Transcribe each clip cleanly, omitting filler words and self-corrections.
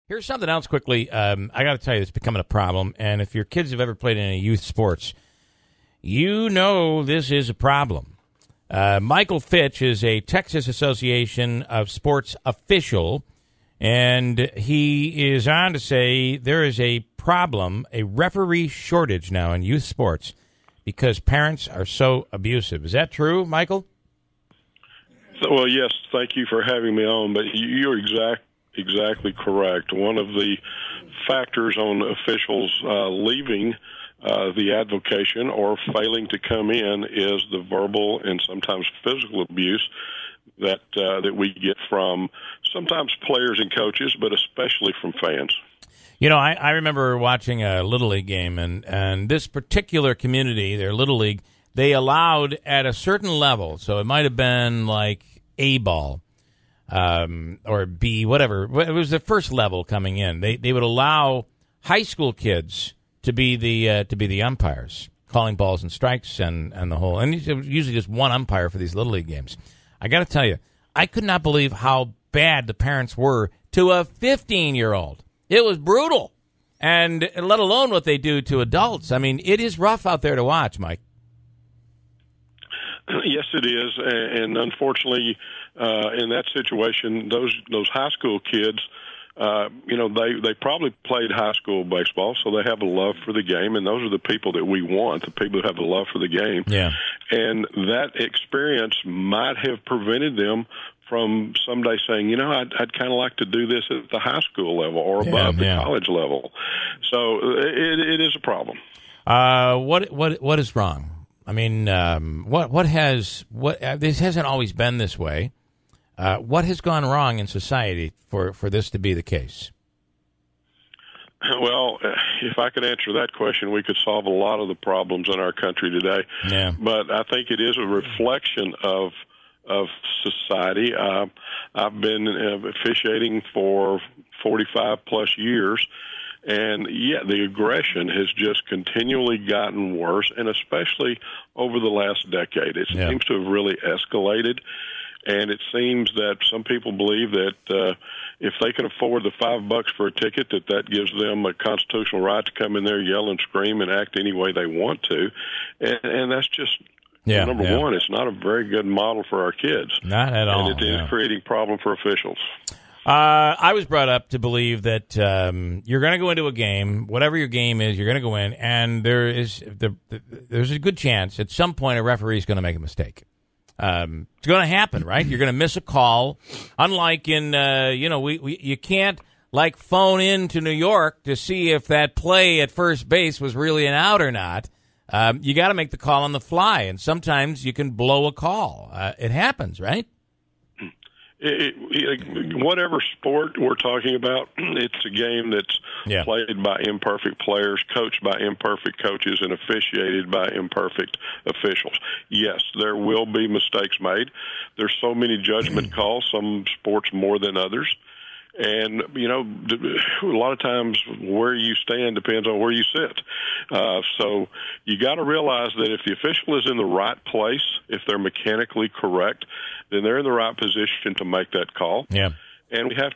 Here's something else quickly. I got to tell you, it's becoming a problem. And if your kids have ever played any youth sports, you know this is a problem. Michael Fitch is a Texas Association of Sports official, and he is on to say there is a problem, a referee shortage now in youth sports because parents are so abusive. Is that true, Michael? Well, yes, thank you for having me on, but you're exactly correct. One of the factors on officials leaving the advocation or failing to come in is the verbal and sometimes physical abuse that we get from sometimes players and coaches, but especially from fans. You know, I remember watching a Little League game, and this particular community, their Little League, they allowed at a certain level, so it might have been like A ball or B, whatever. It was the first level coming in. They would allow high school kids to be the umpires, calling balls and strikes and the whole. And it was usually just one umpire for these Little League games. I got to tell you, I could not believe how bad the parents were to a 15-year-old. It was brutal, and let alone what they do to adults. I mean, it is rough out there to watch, Mike. Yes, it is, and unfortunately, in that situation, those high school kids, they probably played high school baseball, so they have a love for the game, and those are the people that we want, the people who have a love for the game. Yeah. And that experience might have prevented them from someday saying, I'd kind of like to do this at the high school level or above the college level. So it is a problem. What is wrong? I mean, this hasn't always been this way. What has gone wrong in society for this to be the case? Well, if I could answer that question, we could solve a lot of the problems in our country today. Yeah. But I think it is a reflection of society. I've been officiating for 45 plus years, and the aggression has just continually gotten worse, and especially over the last decade. It seems to have really escalated, and it seems that some people believe that if they can afford the $5 for a ticket, that gives them a constitutional right to come in there, yell and scream, and act any way they want to, and that's just. Number one, it's not a very good model for our kids. Not at all. And it is creating problem for officials. I was brought up to believe that you're going to go into a game, whatever your game is, you're going to go in, and there's a good chance at some point a referee is going to make a mistake. It's going to happen, right? You're going to miss a call. Unlike in, you can't like phone in to New York to see if that play at first base was really an out or not. You got to make the call on the fly, and sometimes you can blow a call. It happens, right? Whatever sport we're talking about, it's a game that's played by imperfect players, coached by imperfect coaches, and officiated by imperfect officials. Yes, there will be mistakes made. There's so many judgment calls, some sports more than others. And, a lot of times where you stand depends on where you sit. So you got to realize that if the official is in the right place, if they're mechanically correct, then they're in the right position to make that call. Yeah. And we have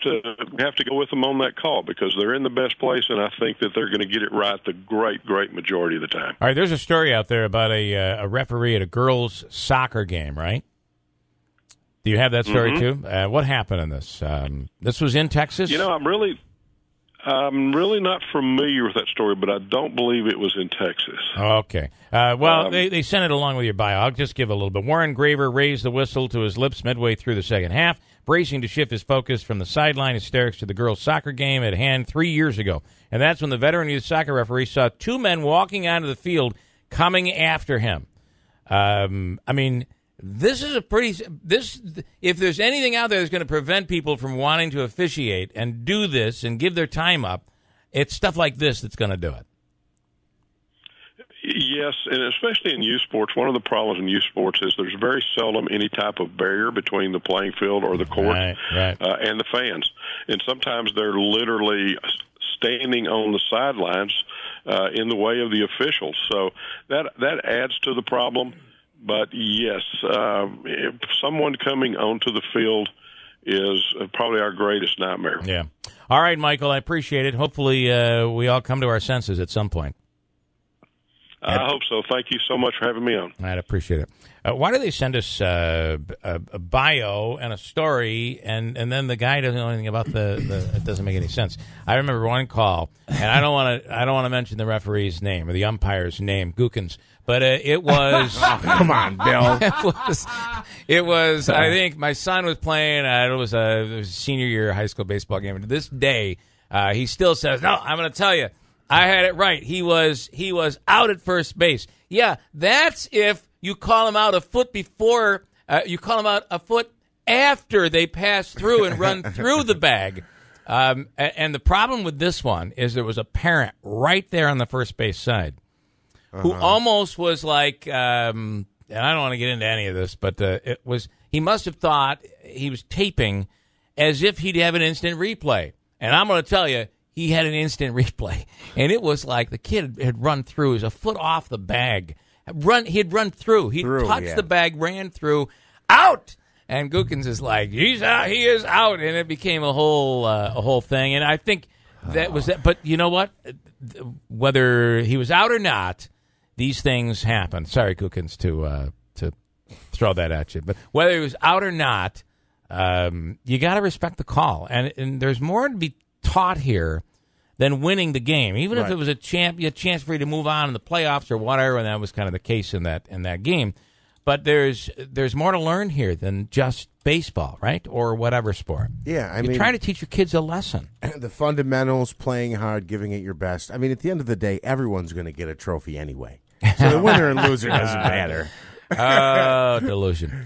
to go with them on that call because they're in the best place, and I think that they're going to get it right the great majority of the time. All right, there's a story out there about a referee at a girls' soccer game, right? Do you have that story too? What happened in this? This was in Texas? I'm really not familiar with that story, but I don't believe it was in Texas. Okay. They sent it along with your bio. I'll just give a little bit. Warren Graver raised the whistle to his lips midway through the second half, bracing to shift his focus from the sideline hysterics to the girls' soccer game at hand 3 years ago. And that's when the veteran youth soccer referee saw two men walking onto the field coming after him. This is if there's anything out there that's going to prevent people from wanting to officiate and do this and give their time up, it's stuff like this that's going to do it. Yes, and especially in youth sports, one of the problems in youth sports is there's very seldom any type of barrier between the playing field or the court and the fans. And sometimes they're literally standing on the sidelines in the way of the officials. So that adds to the problem. But, yes, if someone coming onto the field is probably our greatest nightmare. Yeah. All right, Michael, I appreciate it. Hopefully we all come to our senses at some point. I hope so. Thank you so much for having me on. I'd appreciate it. Why do they send us a bio and a story, and then the guy doesn't know anything about it doesn't make any sense. I remember one call, and I don't want to mention the referee's name or the umpire's name, Gookins, but it was come on, Bill. It was. I think my son was playing. It was a senior year high school baseball game. And to this day, he still says, "No, I'm going to tell you, I had it right. He was out at first base." Yeah, that's if you call him out a foot before. You call him out a foot after they pass through and run through the bag. And the problem with this one is there was a parent right there on the first base side who almost was like, and I don't want to get into any of this, but he must have thought he was taping as if he'd have an instant replay. And I'm going to tell you, he had an instant replay. And it was like the kid had run through. He was a foot off the bag. He'd run through. He touched the bag, ran through, out. And Gookins is like, he's out. He is out. And it became a whole thing. And I think that was that. But you know what? Whether he was out or not, these things happen. Sorry, Gookins, to throw that at you. But whether he was out or not, you got to respect the call. And there's more to be taught here than winning the game. Even if it was a chance for you to move on in the playoffs or whatever, and that was kind of the case in that game. But there's more to learn here than just baseball, right? Or whatever sport. Yeah, I mean, try to teach your kids a lesson. The fundamentals, playing hard, giving it your best. I mean, at the end of the day, everyone's going to get a trophy anyway. So the winner and loser doesn't matter. Oh, delusion.